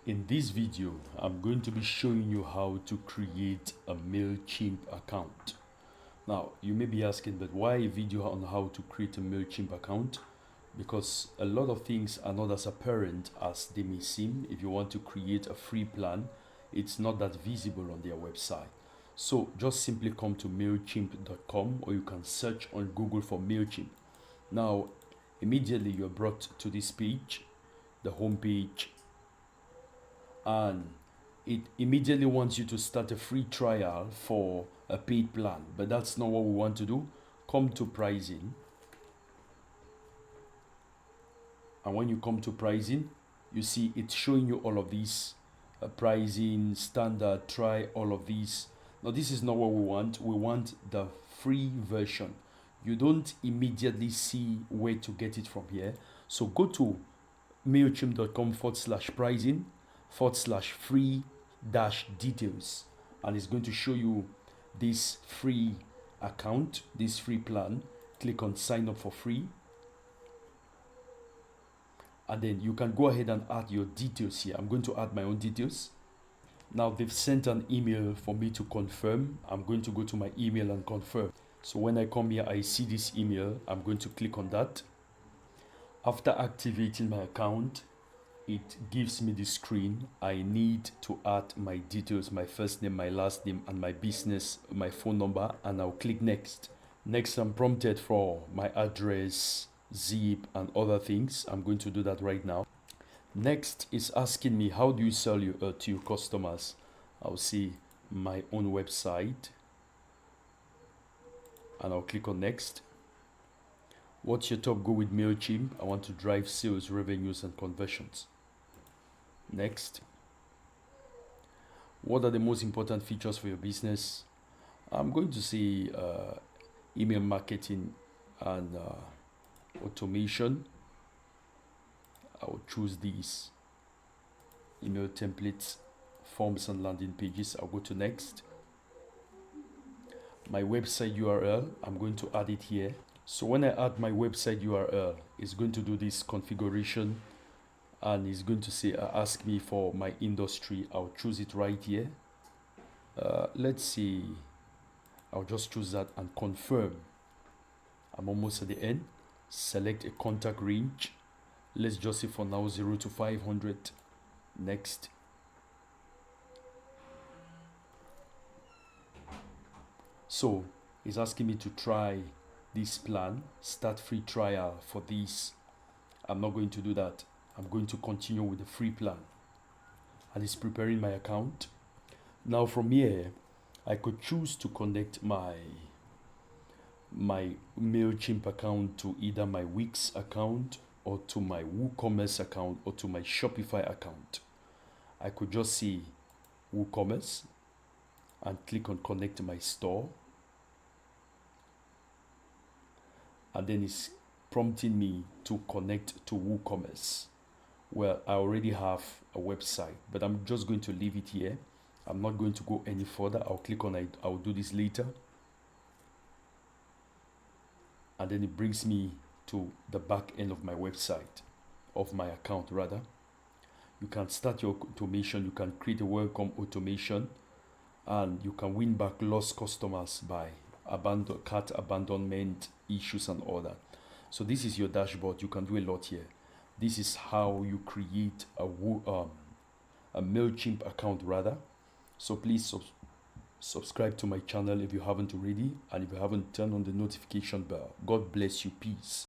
In this video, I'm going to be showing you how to create a Mailchimp account. Now, you may be asking, but why a video on how to create a Mailchimp account? Because a lot of things are not as apparent as they may seem. If you want to create a free plan, it's not that visible on their website. So just simply come to Mailchimp.com, or you can search on Google for Mailchimp. Now, immediately you're brought to this page, the home page, and it immediately wants you to start a free trial for a paid plan, but that's not what we want to do. Come to pricing, and when you come to pricing, you see it's showing you all of these pricing, standard, try, all of these. Now this is not what we want. We want the free version. You don't immediately see where to get it from here, so go to mailchimp.com/pricing/free-details, and it's going to show you this free account, this free plan. Click on sign up for free, and then you can go ahead and add your details here. I'm going to add my own details. Now they've sent an email for me to confirm. I'm going to go to my email and confirm. So when I come here, I see this email. I'm going to click on that. After activating my account, it gives me the screen. I need to add my details, my first name, my last name, and my business, my phone number, and I'll click next. Next, I'm prompted for my address, zip, and other things. I'm going to do that right now. Next is asking me, how do you sell to your customers? I'll see my own website, and I'll click on next. What's your top goal with Mailchimp? I want to drive sales, revenues, and conversions. Next. What are the most important features for your business? I'm going to say email marketing and automation. I will choose these. Email templates, forms, and landing pages. I'll go to next. My website URL, I'm going to add it here. So when I add my website URL, it's going to do this configuration, and it's going to say ask me for my industry. I'll choose it right here. Let's see, I'll just choose that and confirm. I'm almost at the end. Select a contact range. Let's just say for now 0 to 500. Next. So it's asking me to try this plan, start free trial for this. I'm not going to do that. I'm going to continue with the free plan, and it's preparing my account. Now from here, I could choose to connect my Mailchimp account to either my Wix account, or to my WooCommerce account, or to my Shopify account. I could just say WooCommerce and click on connect my store, and then it's prompting me to connect to WooCommerce. Well, I already have a website, but I'm just going to leave it here. I'm not going to go any further. I'll click on it. I'll do this later. And then it brings me to the back end of my website, of my account rather. You can start your automation. You can create a welcome automation, and you can win back lost customers by cart abandonment issues and all that. So this is your dashboard. You can do a lot here. This is how you create a Mailchimp account rather. So please subscribe to my channel if you haven't already, and if you haven't, turn on the notification bell. God bless you. Peace.